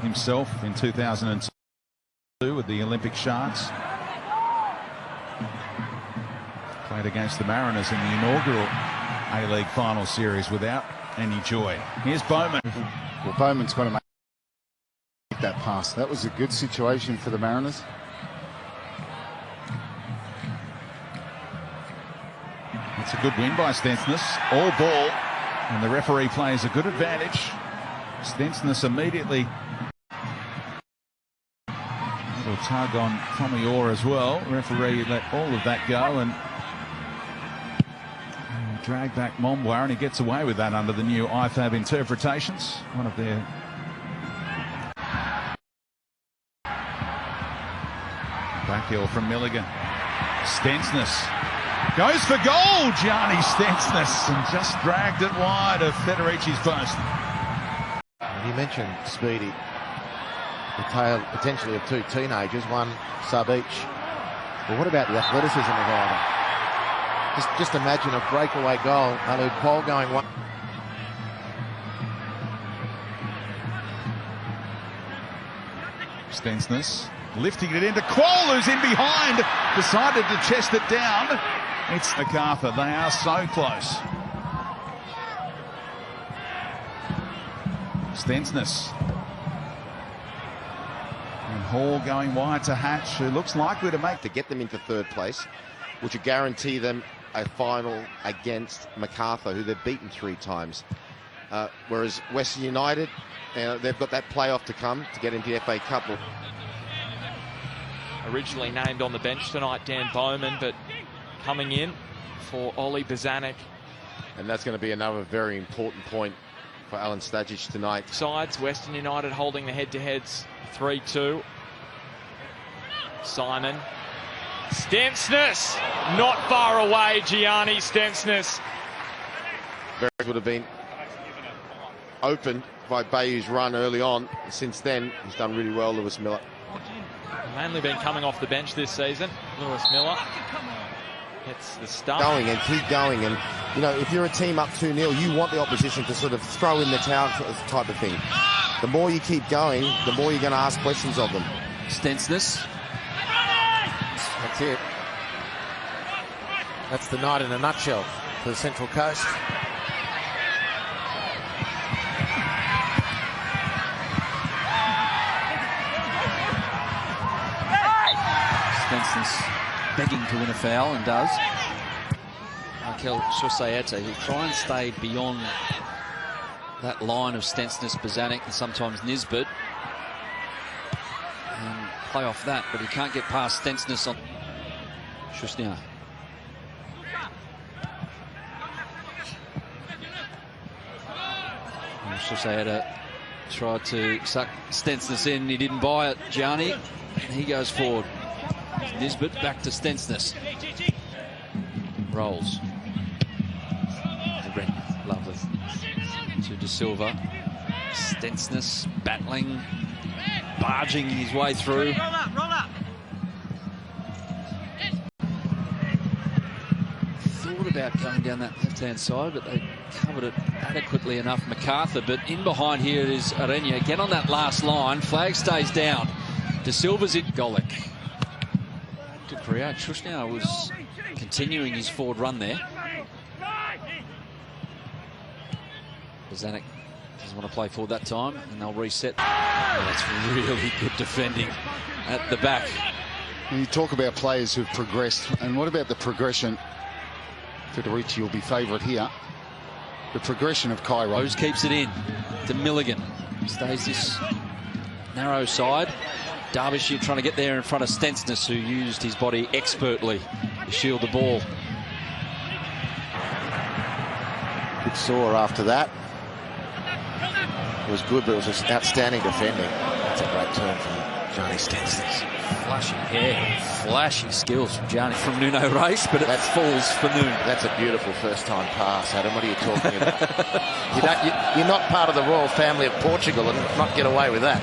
himself in 2002 with the Olympic Sharks. Played against the Mariners in the inaugural A-League final series without any joy. Here's Bowman. Well, Bowman's got to make that pass. That was a good situation for the Mariners. It's a good win by Stensness. All ball, and the referee plays a good advantage. Stensness immediately. A little tug on Tommy Orr as well. Referee let all of that go and drag back Momboir, and he gets away with that under the new IFAB interpretations. One of their back heel from Milligan. Stensness goes for goal. Gianni Stensness, and just dragged it wide of Federici's post. You mentioned Speedy, the tale potentially of two teenagers, one sub each. But what about the athleticism of either? Just imagine a breakaway goal. Alu Pole going one. Stensness lifting it into Quoll, who's in behind, decided to chest it down. It's MacArthur. They are so close. Stensness. And Hall going wide to Hatch, who looks likely to make to get them into third place, which would guarantee them a final against MacArthur, who they've beaten 3 times. Whereas Western United, they've got that playoff to come to get into the FA Cup. Originally named on the bench tonight, Dan Bowman, but coming in for Ollie Bozanic. And that's going to be another very important point for Alan Stajic tonight. Sides, Western United holding the head-to-heads 3-2. Simon. Stensness, not far away, Gianni Stensness. Berries would have been opened by Bayou's run early on. Since then, he's done really well, Lewis Miller. Mainly been coming off the bench this season, Lewis Miller. It's the stuff. Going and keep going, and you know, if you're a team up 2-0, you want the opposition to sort of throw in the towel type of thing. The more you keep going, the more you're going to ask questions of them. Stensness. That's it. That's the night in a nutshell for the Central Coast. Stensness begging to win a foul, and does. Michael Shosaeta, he'll try and stay beyond that line of Stensness, Bozanic, and sometimes Nisbet, and play off that, but he can't get past Stensness on Shusnia. Shosaeta tried to suck Stensness in, he didn't buy it, Gianni, and he goes forward. Nisbet back to Stensness. Rolls. Lovely. To De Silva. Stensness battling, barging his way through. Roll up. Thought about going down that left-hand side, but they covered it adequately enough, MacArthur. But in behind here is Arena. Again on that last line. Flag stays down. De Silva's it. Golic. To create. Shushnau was continuing his forward run there. Bozanic doesn't want to play forward that time, and they'll reset. Oh, that's really good defending at the back. You talk about players who've progressed, and what about the progression? Federici will be favourite here. The progression of Cairo. Rose keeps it in to Milligan. Stays this narrow side. Derbyshire trying to get there in front of Stensness, who used his body expertly to shield the ball. Good saw after that. It was good, but it was just outstanding defending. That's a great turn from Gianni Stensness. Flashy hair, flashy skills from Gianni, from Nuno Race, but that falls for Nuno. That's a beautiful first-time pass, Adam. What are you talking about? You're not part of the royal family of Portugal and not get away with that.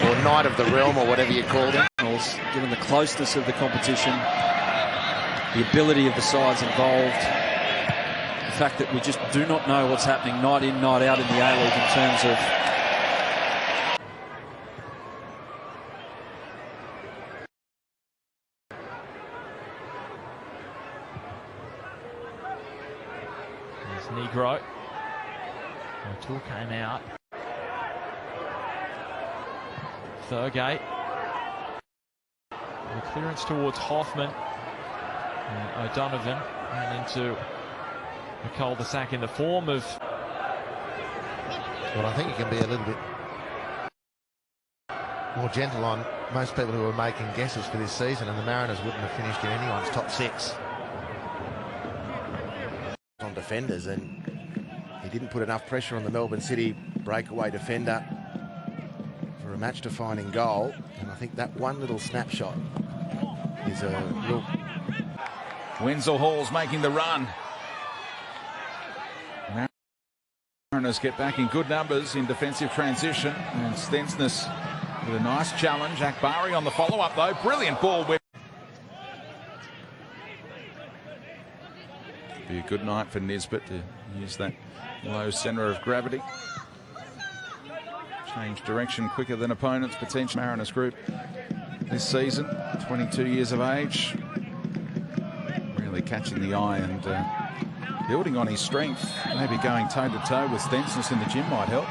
Or Knight of the Realm, or whatever you call them. Given the closeness of the competition, the ability of the sides involved, the fact that we just do not know what's happening night in, night out in the A-League in terms of Negro. O'Toole came out. Thurgate. The clearance towards Hoffman. And O'Donovan ran into the cul-de-sac in the form of... Well, I think you can be a little bit more gentle on most people who are making guesses for this season, and the Mariners wouldn't have finished in anyone's top 6 on defenders, and he didn't put enough pressure on the Melbourne City breakaway defender for a match-defining goal. And I think that one little snapshot is a real... Wenzel Hall's making the run. Mariners get back in good numbers in defensive transition, and Stensness with a nice challenge. Akbari on the follow-up though. Brilliant ball. Be a good night for Nisbet to use that low centre of gravity. Change direction quicker than opponents. Potential Mariners group this season. 22 years of age. Really catching the eye and building on his strength. Maybe going toe-to-toe with Stensness in the gym might help.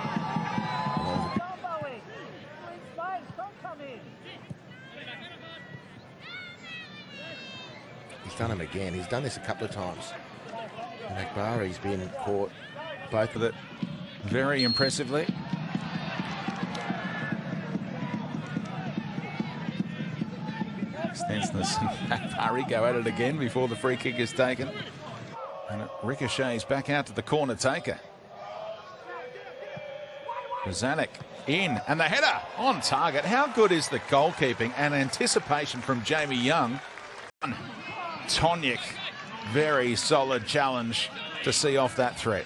He's done him again. He's done this a couple of times. And Akbari's been caught both of it very impressively. Stensness and Akbari go at it again before the free kick is taken. And it ricochets back out to the corner taker. Bozanic in, and the header on target. How good is the goalkeeping and anticipation from Jamie Young? Tonic, very solid challenge to see off that threat.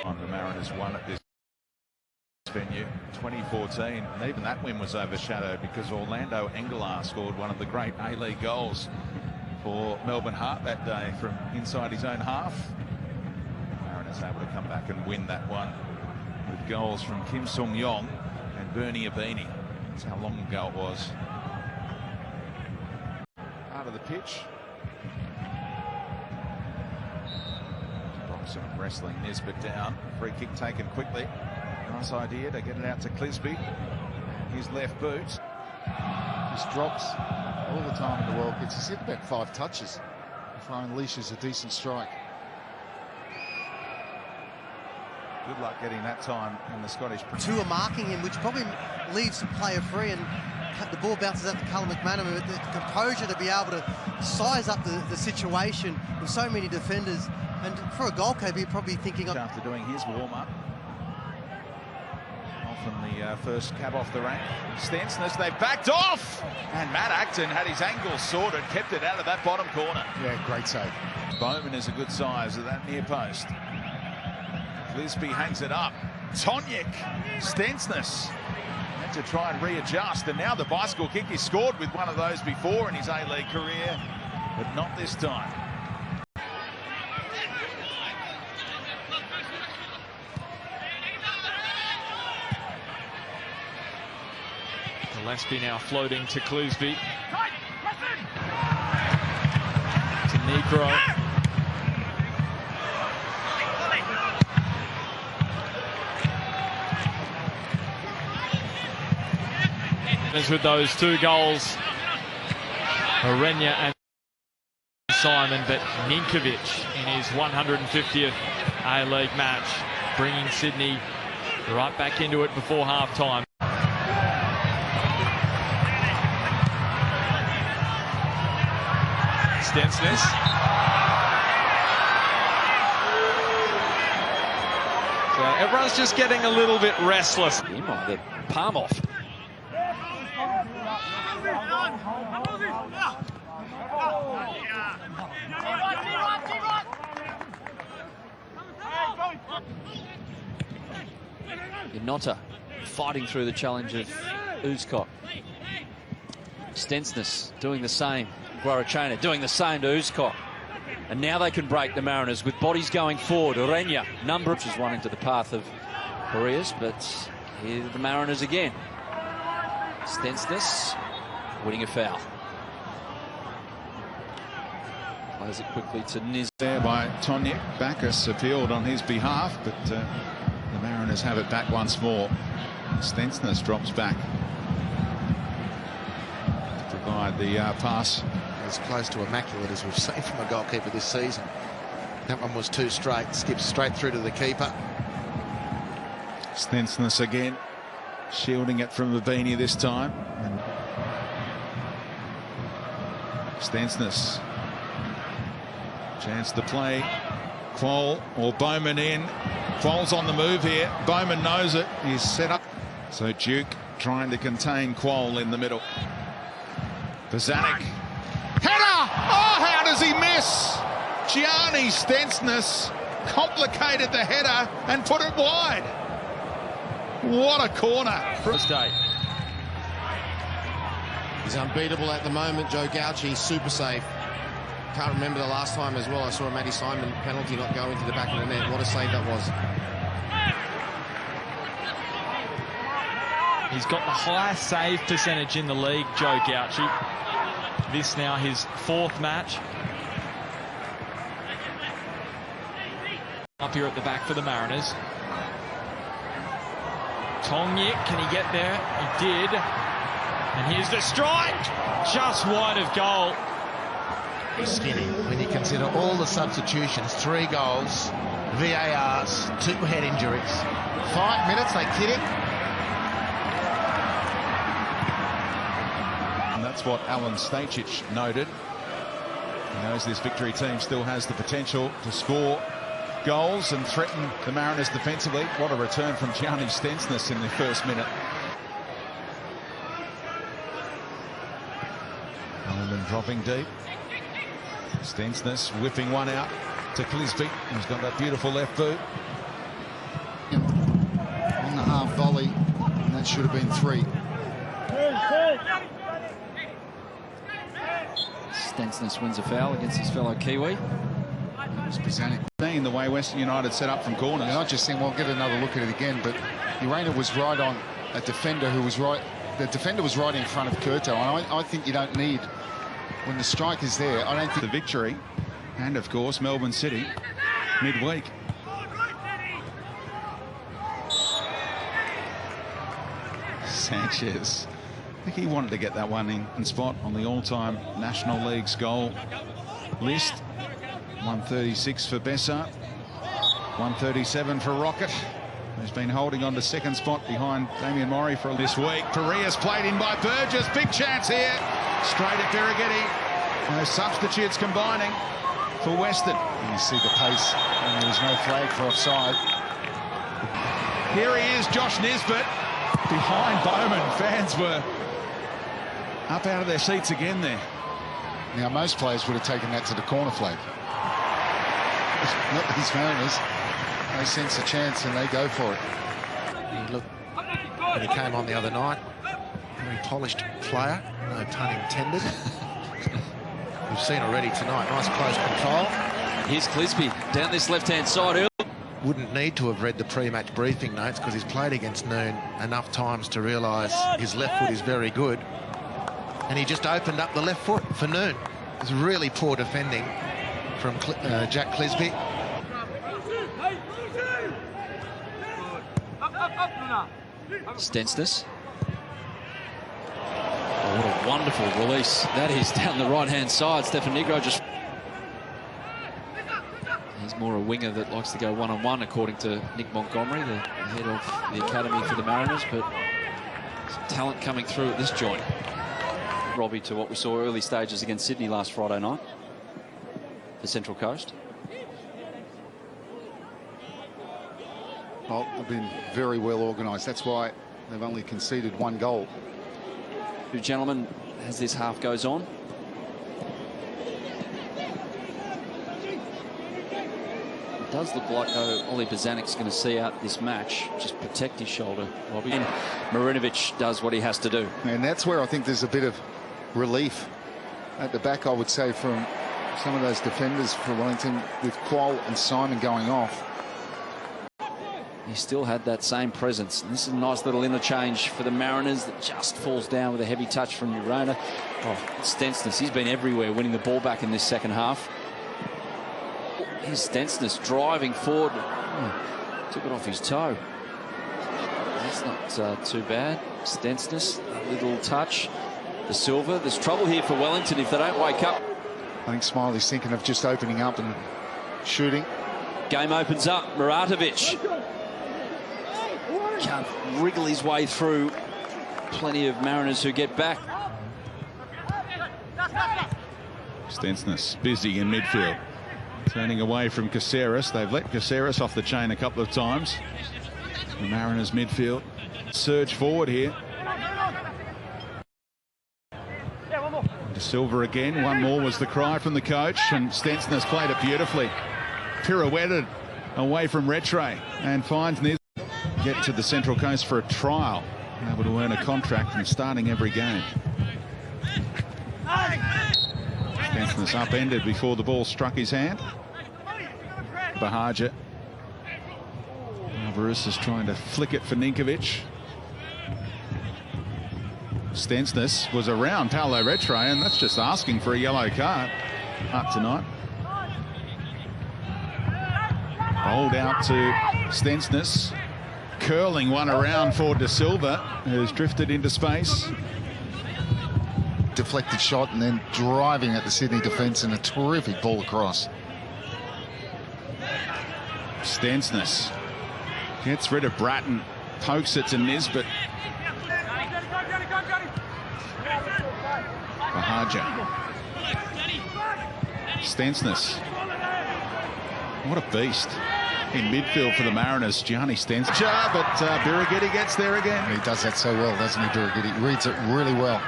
On the Mariners won at this venue 2014, and even that win was overshadowed because Orlando Engelar scored one of the great A-League goals for Melbourne Heart that day from inside his own half. Mariners able to come back and win that one with goals from Kim Sung-yong and Bernie Abini. That's how long ago it was. Out of the pitch. Bronson wrestling Nisbet down. Free kick taken quickly. Nice idea to get it out to Clisby. His left boot. Just drops all the time in the world. Gets his hit about 5 touches before unleashes a decent strike. Good luck getting that time in the Scottish. Two are marking him, which probably leaves the player free, and the ball bounces out to Callum McManaman. But the composure to be able to size up the situation with so many defenders, and for a goalkeeper, you're probably thinking after doing his warm-up. From the first cab off the rank. Stensness, they've backed off! And Matt Acton had his angle sorted, kept it out of that bottom corner. Yeah, great save. Bowman is a good size of that near post. Clisby hangs it up. Tonic, Stensness had to try and readjust, and now the bicycle kick. He scored with one of those before in his A-League career, but not this time. Gillespie now floating to Clisby. To Negro. As with those 2 goals, Arenya and Simon, but Ninkovic in his 150th A-League match, bringing Sydney right back into it before half-time. Stensness. So everyone's just getting a little bit restless. He might get palm off. Inota fighting through the challenge of Uzcok. Stensness doing the same. Guarachena doing the same to Uzcok. And now they can break the Mariners with bodies going forward. Orenya, number which is one into the path of Arias, but here are the Mariners again. Stensness winning a foul. Plays it quickly to Niz. There by Tonic. Backus appealed on his behalf, but the Mariners have it back once more. Stensness drops back to provide the pass. As close to immaculate as we've seen from a goalkeeper this season. That one was too straight, skips straight through to the keeper. Stensness again, shielding it from Mabini this time. And Stensness, chance to play. Quoll or Bowman in. Quoll's on the move here. Bowman knows it. He's set up. So Duke trying to contain Quoll in the middle. Bozanic. Header! Oh, how does he miss? Gianni Stensness complicated the header and put it wide. What a corner. State. He's unbeatable at the moment, Joe Gauci, super safe. Can't remember the last time as well I saw a Matty Simon penalty not go into the back of the net. What a save that was. He's got the highest save percentage in the league, Joe Gauci. This now his 4th match. Up here at the back for the Mariners. Tonic, can he get there? He did. And here's the strike! Just wide of goal. Skinny, when you consider all the substitutions, 3 goals, VARs, 2 head injuries. 5 minutes, they kidding? And that's what Alan Stachich noted. He knows this victory team still has the potential to score goals and threaten the Mariners defensively. What a return from Gianni Stensness in the first minute. Bowman dropping deep. Stensness whipping one out to Clisby, who's got that beautiful left boot. On the half volley, and that should have been 3. Stensness wins a foul against his fellow Kiwi. That was Bozanic. Seeing the way Western United set up from corners. And I just think, well, get another look at it again, but Urena was right on a defender who was right. The defender was right in front of Curto, and I think you don't need, when the strike is there, I don't think... The victory, and of course Melbourne City midweek. Sanchez, I think he wanted to get that one in spot on the all-time National League's goal list. 136 for Bessa, 137 for Rocket, who's been holding on to second spot behind Damien Murray for this week. Pereira's played in by Burgess, big chance here, straight at Birighitti. No substitutes combining for Western. You see the pace, and there was no flag for offside. Here he is, Josh Nisbet, behind Bowman. Fans were up out of their seats again there. Now, most players would have taken that to the corner flag. Not these Mariners. They sense a chance and they go for it. He looked, when he came on the other night, very polished player, no pun intended. We've seen already tonight, nice close control. Here's Clisby down this left-hand side. Wouldn't need to have read the pre-match briefing notes because he's played against Noon enough times to realise his left foot is very good. And he just opened up the left foot for Noon. It was really poor defending from Jack Clisby. Stensness. Oh, what a wonderful release that is down the right-hand side. Stefan Negro just... He's more a winger that likes to go one-on-one, according to Nick Montgomery, the head of the academy for the Mariners, but some talent coming through at this joint. Robbie, to what we saw early stages against Sydney last Friday night for Central Coast. Well, they've been very well organised. That's why they've only conceded 1 goal. Two gentlemen, as this half goes on. It does look like, though, Ollie Bozanic's going to see out this match, just protect his shoulder, Robbie. And Marinovic does what he has to do. And that's where I think there's a bit of relief at the back, I would say, from some of those defenders for Wellington, with Quoll and Simon going off. He still had that same presence. And this is a nice little interchange for the Mariners that just falls down with a heavy touch from Urena. Oh, Stensness, he's been everywhere winning the ball back in this second half. Here's Stensness driving forward. Took it off his toe. That's not too bad. Stensness, a little touch. De Silva, there's trouble here for Wellington if they don't wake up. I think Smiley's thinking of just opening up and shooting. Game opens up. Muratovic can't wriggle his way through. Plenty of Mariners who get back. Stensness busy in midfield. Turning away from Caceres. They've let Caceres off the chain a couple of times. The Mariners midfield surge forward here. De Silva again. One more was the cry from the coach, and Stensness played it beautifully. Pirouetted away from Rattray and finds Nis. Get to the Central Coast for a trial. Able to earn a contract and starting every game. Stensness upended before the ball struck his hand. Bahaja. Alvarez is trying to flick it for Ninkovic. Stensness was around Paulo Rattray, and that's just asking for a yellow card up tonight. Rolled out to Stensness. Curling one around for De Silva, who's drifted into space. Deflected shot and then driving at the Sydney defence, and a terrific ball across. Stensness gets rid of Bratton, pokes it to Nisbet. Bahaja. Stensness. What a beast. In midfield for the Mariners, Gianni Stensness. But Birighitti gets there again. He does that so well, doesn't he, Birighitti? He reads it really well.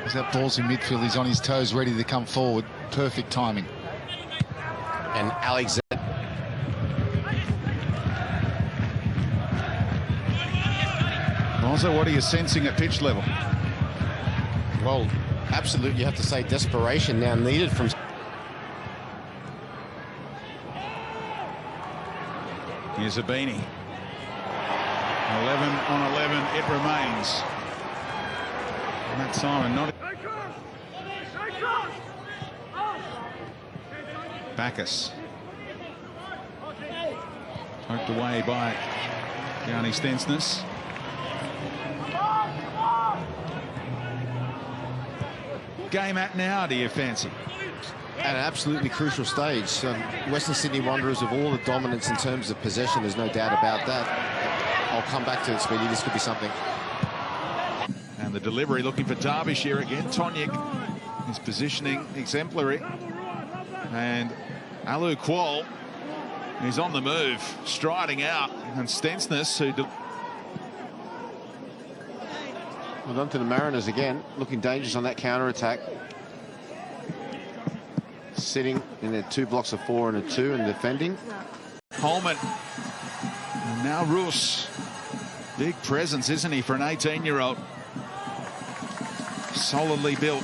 As that ball's in midfield, he's on his toes, ready to come forward. Perfect timing. And Alexander. Also, what are you sensing at pitch level? Well, absolutely, you have to say desperation now needed from... Here's Abini. 11 on 11, it remains. Matt Simon not... Bacchus. Poked away by Gianni Stensness. Game at now, do you fancy? At an absolutely crucial stage. Western Sydney Wanderers with all the dominance in terms of possession, there's no doubt about that. I'll come back to it, Speedy. This could be something. And the delivery looking for Derbyshire again. Tonic, his positioning exemplary. And Alu Kuol is on the move, striding out. And Stensness, who... Well done to the Mariners again, looking dangerous on that counter-attack. Sitting in their 2 blocks of 4 and a 2 and defending. Holman. And now Roos. Big presence, isn't he, for an 18-year-old? Solidly built.